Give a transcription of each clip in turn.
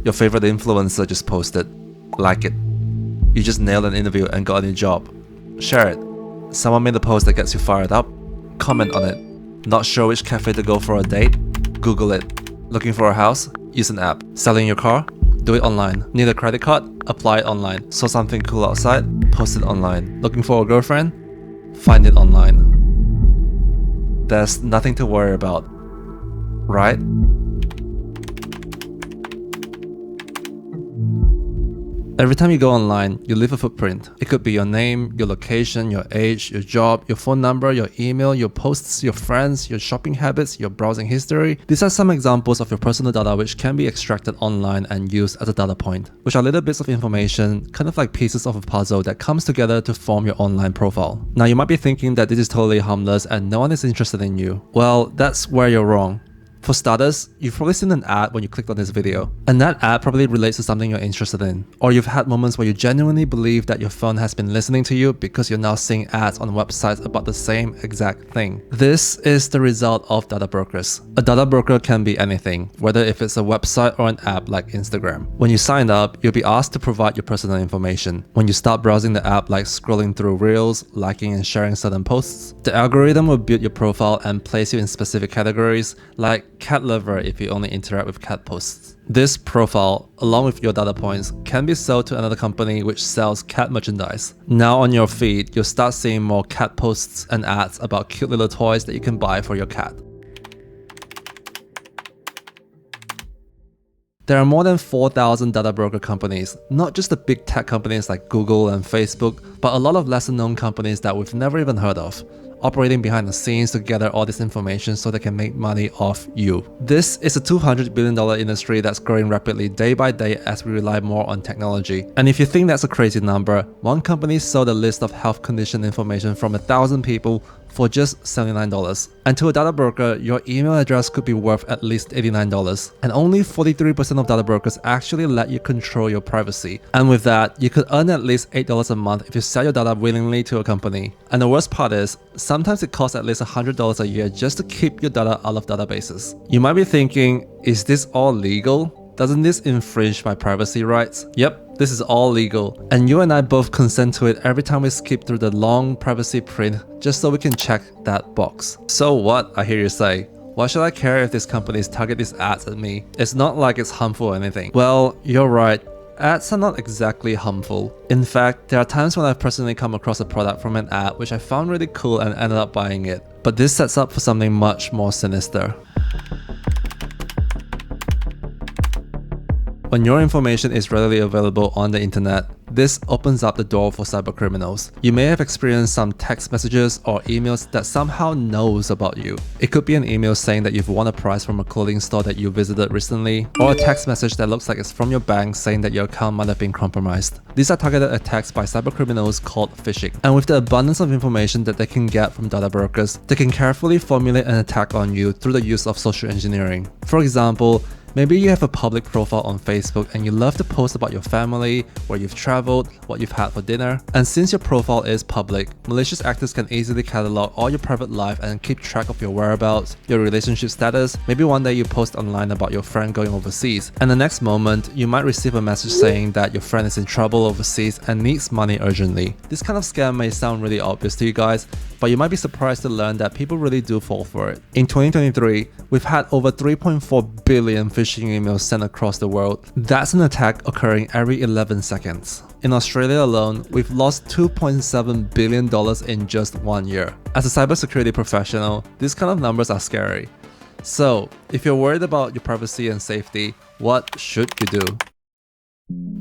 Your favorite influencer just posted. Like it. You just nailed an interview and got a new job. Share it. Someone made a post that gets you fired up. Comment on it. Not sure which cafe to go for a date? Google it. Looking for a house? Use an app. Selling your car? Do it online. Need a credit card? Apply it online. Saw something cool outside? Post it online. Looking for a girlfriend? Find it online. There's nothing to worry about, right? Every time you go online, you leave a footprint. It could be your name, your location, your age, your job, your phone number, your email, your posts, your friends, your shopping habits, your browsing history. These are some examples of your personal data which can be extracted online and used as a data point, which are little bits of information, kind of like pieces of a puzzle that comes together to form your online profile. Now you might be thinking that this is totally harmless and no one is interested in you. Well, that's where you're wrong. For starters, you've probably seen an ad when you clicked on this video, and that ad probably relates to something you're interested in. Or you've had moments where you genuinely believe that your phone has been listening to you because you're now seeing ads on websites about the same exact thing. This is the result of data brokers. A data broker can be anything, whether if it's a website or an app like Instagram. When you sign up, you'll be asked to provide your personal information. When you start browsing the app, like scrolling through reels, liking and sharing certain posts, the algorithm will build your profile and place you in specific categories like cat lover if you only interact with cat posts. This profile, along with your data points, can be sold to another company which sells cat merchandise. Now on your feed, you'll start seeing more cat posts and ads about cute little toys that you can buy for your cat. There are more than 4,000 data broker companies, not just the big tech companies like Google and Facebook, but a lot of lesser known companies that we've never even heard of, operating behind the scenes to gather all this information so they can make money off you. This is a $200 billion industry that's growing rapidly day by day as we rely more on technology. And if you think that's a crazy number, one company sold a list of health condition information from 1,000 people for just $79. And to a data broker, your email address could be worth at least $89. And only 43% of data brokers actually let you control your privacy. And with that, you could earn at least $8 a month if you sell your data willingly to a company. And the worst part is, sometimes it costs at least $100 a year just to keep your data out of databases. You might be thinking, is this all legal? Doesn't this infringe my privacy rights? Yep, this is all legal. And you and I both consent to it every time we skip through the long privacy print just so we can check that box. So what, I hear you say? Why should I care if these companies target these ads at me? It's not like it's harmful or anything. Well, you're right. Ads are not exactly harmful. In fact, there are times when I've personally come across a product from an ad which I found really cool and ended up buying it. But this sets up for something much more sinister. When your information is readily available on the internet, this opens up the door for cybercriminals. You may have experienced some text messages or emails that somehow knows about you. It could be an email saying that you've won a prize from a clothing store that you visited recently, or a text message that looks like it's from your bank saying that your account might have been compromised. These are targeted attacks by cybercriminals called phishing. And with the abundance of information that they can get from data brokers, they can carefully formulate an attack on you through the use of social engineering. For example, maybe you have a public profile on Facebook and you love to post about your family, where you've traveled, what you've had for dinner. And since your profile is public, malicious actors can easily catalog all your private life and keep track of your whereabouts, your relationship status. Maybe one day you post online about your friend going overseas, and the next moment you might receive a message saying that your friend is in trouble overseas and needs money urgently. This kind of scam may sound really obvious to you guys, but you might be surprised to learn that people really do fall for it. In 2023, we've had over 3.4 billion phishing emails sent across the world. That's an attack occurring every 11 seconds. In Australia alone, we've lost $2.7 billion in just 1 year. As a cybersecurity professional, these kind of numbers are scary. So, if you're worried about your privacy and safety, what should you do?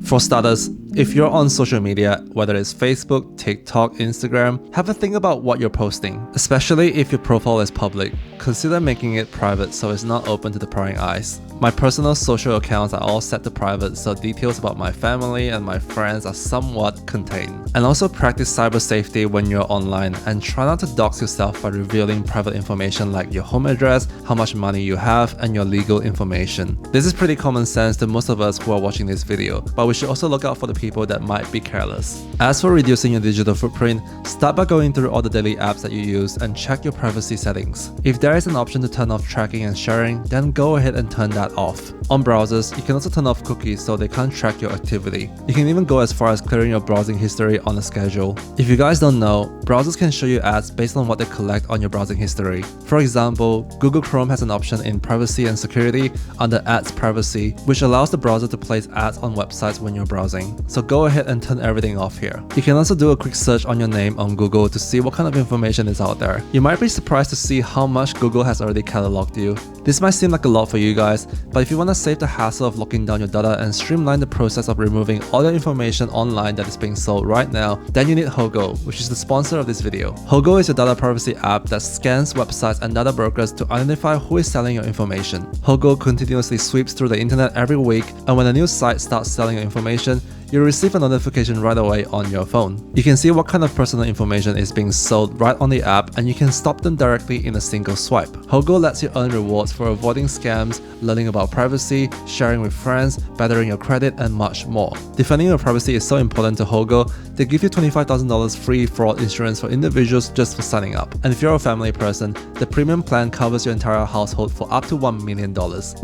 For starters, if you're on social media, whether it's Facebook, TikTok, Instagram, have a think about what you're posting. Especially if your profile is public, consider making it private so it's not open to the prying eyes. My personal social accounts are all set to private, so details about my family and my friends are somewhat contained. And also practice cyber safety when you're online and try not to dox yourself by revealing private information like your home address, how much money you have, and your legal information. This is pretty common sense to most of us who are watching this video. video, but we should also look out for the people that might be careless. As for reducing your digital footprint, start by going through all the daily apps that you use and check your privacy settings. If there is an option to turn off tracking and sharing, then go ahead and turn that off. On browsers, you can also turn off cookies so they can't track your activity. You can even go as far as clearing your browsing history on a schedule. If you guys don't know, browsers can show you ads based on what they collect on your browsing history. For example, Google Chrome has an option in Privacy and Security under Ads Privacy, which allows the browser to place ads on websites when you're browsing. So go ahead and turn everything off here. You can also do a quick search on your name on Google to see what kind of information is out there. You might be surprised to see how much Google has already cataloged you. This might seem like a lot for you guys, but if you want to save the hassle of locking down your data and streamline the process of removing all your information online that is being sold right now, then you need Hogo, which is the sponsor of this video. Hogo is your data privacy app that scans websites and data brokers to identify who is selling your information. Hogo continuously sweeps through the internet every week, and when a new site starts selling your information, you'll receive a notification right away on your phone. You can see what kind of personal information is being sold right on the app, and you can stop them directly in a single swipe. Hogo lets you earn rewards for avoiding scams, learning about privacy, sharing with friends, bettering your credit, and much more. Defending your privacy is so important to Hogo, they give you $25,000 free fraud insurance for individuals just for signing up. And if you're a family person, the premium plan covers your entire household for up to $1 million.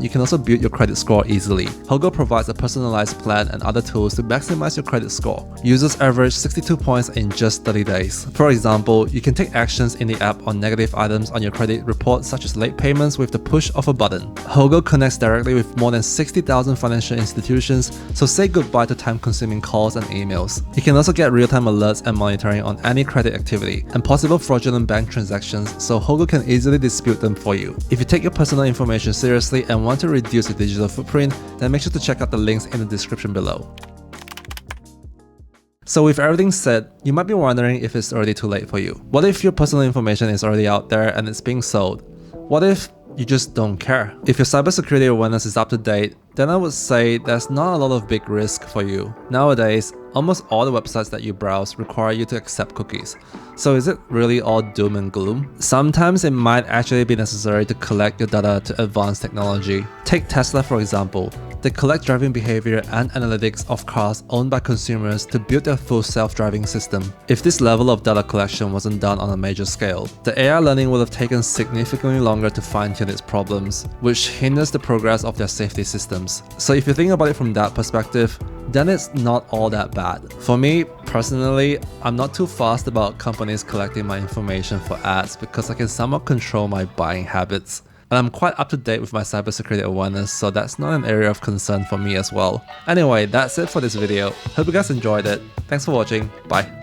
You can also build your credit score easily. Hogo provides a personalized plan and other tools to maximize your credit score. Users average 62 points in just 30 days. For example, you can take actions in the app on negative items on your credit report, such as late payments, with the push of a button. Hogo connects directly with more than 60,000 financial institutions, so say goodbye to time-consuming calls and emails. You can also get real-time alerts and monitoring on any credit activity and possible fraudulent bank transactions, so Hogo can easily dispute them for you. If you take your personal information seriously and want to reduce your digital footprint, then make sure to check out the links in the description below. So with everything said, you might be wondering if it's already too late for you. What if your personal information is already out there and it's being sold? What if you just don't care? If your cybersecurity awareness is up to date, then I would say there's not a lot of big risk for you. Nowadays, almost all the websites that you browse require you to accept cookies. So is it really all doom and gloom? Sometimes it might actually be necessary to collect your data to advanced technology. Take Tesla for example. They collect driving behavior and analytics of cars owned by consumers to build their full self-driving system. If this level of data collection wasn't done on a major scale, the AI learning would have taken significantly longer to fine-tune its problems, which hinders the progress of their safety systems. So if you think about it from that perspective, then it's not all that bad. For me, personally, I'm not too fast about companies collecting my information for ads because I can somewhat control my buying habits. And I'm quite up to date with my cybersecurity awareness, so that's not an area of concern for me as well. Anyway, that's it for this video. Hope you guys enjoyed it. Thanks for watching. Bye.